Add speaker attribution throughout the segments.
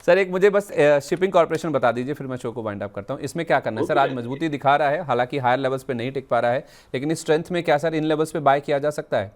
Speaker 1: Sir एक मुझे बस शिपिंग कॉर्पोरेशन बता दीजिए, फिर मैं शो को वाइंड अप करता हूँ। इसमें क्या करना है सर? आज मजबूती दिखा रहा है, हालांकि हायर लेवल्स पे नहीं टिक पा रहा है, लेकिन इस स्ट्रेंथ में क्या सर इन लेवल्स पे बाय किया जा सकता है?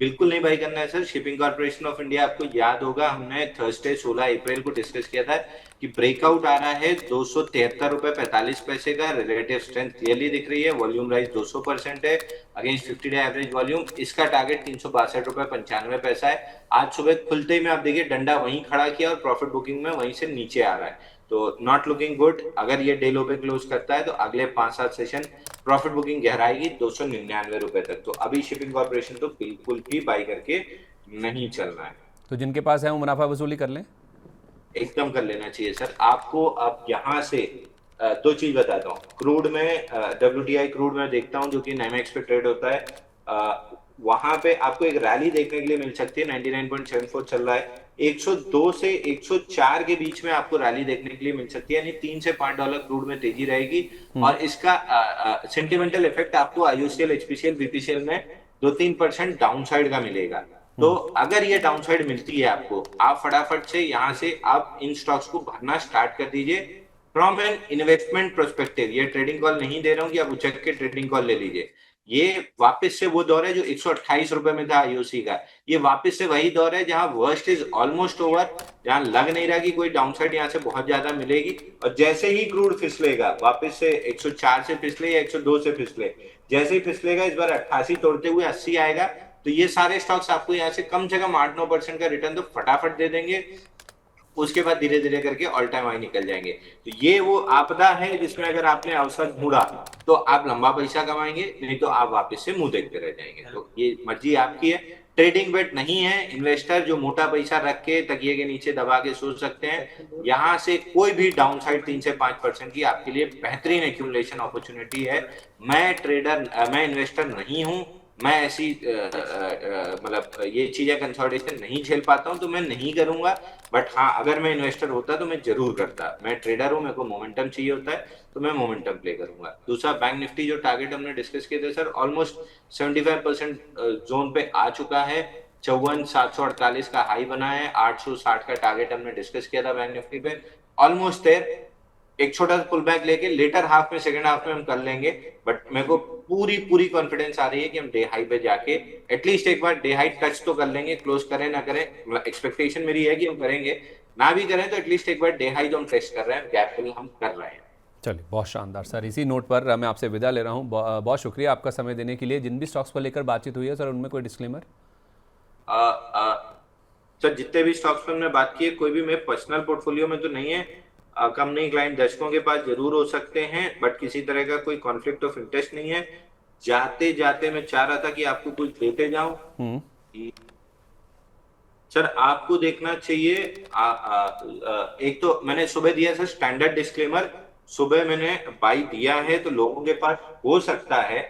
Speaker 2: बिल्कुल नहीं बाई करना है sir. Shipping corporation of India, आपको याद होगा हमने थर्सडे 16 अप्रैल को डिस्कस किया था कि ब्रेकआउट आ रहा है 273 रुपए 45 पैसे का। रिलेटिव स्ट्रेंथ क्लियरली दिख रही है। वॉल्यूम राइज 200% है अगेंस्ट 50 डे एवरेज वॉल्यूम। इसका टारगेट 362 रुपए 95 पैसा है। आज सुबह खुलते ही में आप देखिए डंडा वहीं खड़ा किया और प्रॉफिट बुकिंग में वहीं से नीचे आ रहा है। तो नॉट लुकिंग गुड। अगर ये डे लो पे क्लोज करता है तो अगले 5-7 सेशन प्रॉफिट बुकिंग गहराएगी 299 रुपए तक। तो अभी शिपिंग कॉर्पोरेशन तो बिल्कुल भी बाई करके नहीं चलना है।
Speaker 1: तो जिनके पास है वो मुनाफा वसूली कर लें?
Speaker 2: एकदम कर लेना चाहिए सर आपको। अब यहाँ से दो चीज बताता हूँ। क्रूड में WTI क्रूड में देखता हूँ जो कि नाइमेक्स पे ट्रेड होता है। वहां पे आपको एक रैली देखने के लिए मिल सकती है। 99.74 चल रहा है। 102 से 104 के बीच में आपको रैली देखने के लिए मिल सकती है, यानी $3 से $5 क्रूड में तेजी रहेगी। और इसका सेंटिमेंटल इफेक्ट आपको IOCL, HPCL, BPCL में 2-3% डाउन साइड का मिलेगा। तो अगर ये डाउनसाइड मिलती है आपको, आप फटाफट से यहां से आप इन स्टॉक्स को भरना स्टार्ट कर दीजिए फ्रॉम एन इन्वेस्टमेंट प्रोस्पेक्टिव। ये ट्रेडिंग कॉल नहीं दे रहा हूं कि आप उचक के ट्रेडिंग कॉल ले लीजिए। ये वापस से वो दौर है जो 128 रुपए में था IOC का। ये वापस से वही दौर है जहां वर्स्ट इज ऑलमोस्ट ओवर, जहां लग नहीं रहा कि कोई डाउनसाइड यहां से बहुत ज्यादा मिलेगी। और जैसे ही क्रूड फिसलेगा वापस से 104 से फिसले या 102 से फिसले, जैसे ही फिसलेगा इस बार 88 तोड़ते हुए 80 आएगा, तो ये सारे स्टॉक्स आपको यहाँ से कम से कम 8-9% का रिटर्न तो फटाफट दे देंगे। उसके बाद धीरे धीरे करके ऑल टाइम हाई निकल जाएंगे। तो ये वो आपदा है जिसमें अगर आपने अवसर ढूंढा तो आप लंबा पैसा कमाएंगे, नहीं तो आप वापस से मुंह देखते रह जाएंगे। तो ये मर्जी आपकी है। ट्रेडिंग बेट नहीं है। इन्वेस्टर जो मोटा पैसा रख के तकिए के नीचे दबा के सोच सकते हैं यहाँ से कोई भी डाउन साइड 3 से 5% की आपके लिए बेहतरीन एक्यूमुलेशन अपॉर्चुनिटी है। मैं इन्वेस्टर नहीं हूं। मैं ऐसी मतलब ये चीजें कंसोलिडेशन नहीं झेल पाता हूं तो मैं नहीं करूंगा। बट हाँ, अगर मैं इन्वेस्टर होता तो मैं जरूर करता। मैं ट्रेडर हूं, मेरे को मोमेंटम चाहिए होता है तो मैं मोमेंटम प्ले करूंगा। दूसरा, बैंक निफ्टी जो टारगेट हमने डिस्कस किए थे सर, ऑलमोस्ट 75% जोन पे आ चुका है। 54,748 का हाई बना है। 860 का टारगेट हमने डिस्कस किया था बैंक निफ्टी पे। Almost there. एक छोटा सा पुल बैक लेके लेटर हाफ में, सेकंड हाफ में हम कर लेंगे। बट मेरे को पूरी पूरी कॉन्फिडेंस आ रही है कि हम डे हाई पे जाके एटलीस्ट एक बार डे हाई टच तो कर लेंगे। क्लोज करें ना करें, एक्सपेक्टेशन मेरी है कि हम करेंगे। ना भी करें तो एटलीस्ट एक बार डे हाई जो हम टेस्ट कर रहे हैं, गैप फिल हम कर रहे हैं।
Speaker 1: चलिए, बहुत शानदार सर। इसी नोट पर मैं आपसे विदा ले रहा हूँ। बहुत शुक्रिया आपका समय देने के लिए। जिन भी स्टॉक्स को लेकर बातचीत हुई है सर, उनमें कोई डिस्क्लेमर?
Speaker 2: सर जितने भी स्टॉक्स पे हमने बात की है, कोई भी मेरे पर्सनल पोर्टफोलियो में तो नहीं है। कंपनी क्लाइंट दर्शकों के पास जरूर हो सकते हैं, बट किसी तरह का कोई कॉन्फ्लिक्ट ऑफ इंटरेस्ट नहीं है। जाते जाते मैं चाह रहा था कि आपको कुछ देते जाऊं। सर आपको देखना चाहिए। एक तो मैंने सुबह दिया सर स्टैंडर्ड डिस्क्लेमर। सुबह मैंने बाई दिया है तो लोगों के पास हो सकता है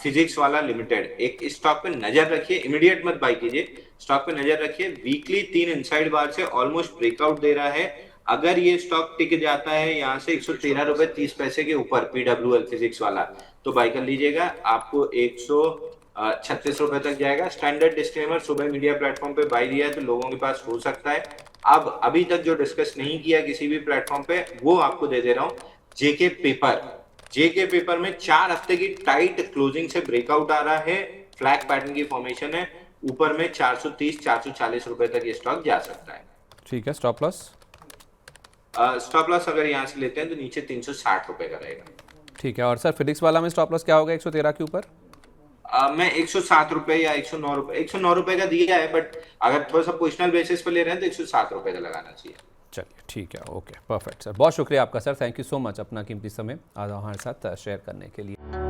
Speaker 2: फिजिक्स वाला लिमिटेड। एक स्टॉक पे नजर रखिए, इमीडिएट मत बाई कीजिए। स्टॉक पे नजर रखिए। वीकली 3 इनसाइड बार से ऑलमोस्ट ब्रेकआउट दे रहा है। अगर ये स्टॉक टिक जाता है यहाँ से 113 रुपए 30 पैसे के ऊपर, PWL फिजिक्स वाला, तो बाई कर लीजिएगा। आपको 136 रुपए तक जाएगा। स्टैंडर्ड डिस्क्लेमर सुबह मीडिया प्लेटफॉर्म पे बाई दिया है तो लोगों के पास हो सकता है। अब अभी तक जो डिस्कस नहीं किया किसी भी प्लेटफॉर्म पे, वो आपको दे दे रहा हूं। जेके पेपर। जेके पेपर में 4 हफ्ते की टाइट क्लोजिंग से ब्रेकआउट आ रहा है। फ्लैग पैटर्न की फॉर्मेशन है। ऊपर में 430-440 रुपए तक ये स्टॉक जा सकता है।
Speaker 1: ठीक है। Stop loss?
Speaker 2: स्टॉप लॉस अगर यहाँ से लेते हैं तो नीचे 360 रुपए का रहेगा।
Speaker 1: ठीक है। और सर फिजिक्स वाला में स्टॉप लॉस क्या होगा 113 के ऊपर?
Speaker 2: मैं 107 रुपए या 109 रुपए, 109 रुपए का दिया है। बट अगर थोड़ा सा पोजिशनल बेसिस पे ले रहे हैं तो 107 रुपए का लगाना चाहिए।
Speaker 1: चलिए, ठीक है। Okay, perfect sir. बहुत शुक्रिया आपका sir. Thank you so much अपना कीमती समय आज हमारे साथ शेयर करने के लिए।